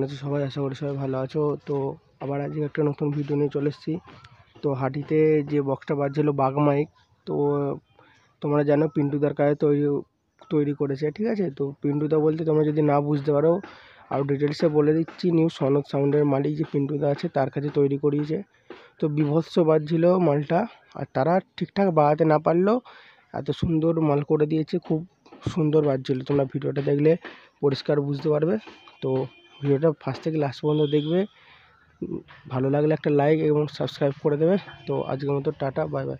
আছো সবাই? আশা করি সবাই ভালো আছো। তো আবার আজকে একটা নতুন ভিডিও নিয়ে চলে এসেছি। তো হাঁটিতে যে বক্সটা বাজছিল বাঘ মাইক, তো তোমরা জানো পিন্টুদার কাছে তৈরি করেছে, ঠিক আছে। তো পিন্টুদা বলতে তোমরা যদি না বুঝতে পারো আর ডিটেলসে বলে দিচ্ছি, নিউ সনদ সাউন্ডের মালিক যে পিন্টুদা আছে তার কাছে তৈরি করিয়েছে। তো বিভৎস বাজছিল মালটা, আর তারা ঠিকঠাক বাজাতে না পারলেও এত সুন্দর মাল করে দিয়েছে, খুব সুন্দর বাজছিল। তোমরা ভিডিওটা দেখলে পরিষ্কার বুঝতে পারবে। তো ভিডিওটা ফার্স্ট থেকে লাস্ট পর্যন্ত দেখবে। ভালো লাগলে একটা লাইক এবং সাবস্ক্রাইব করে দেবে। তো আজকের মতো টাটা, বাই বাই।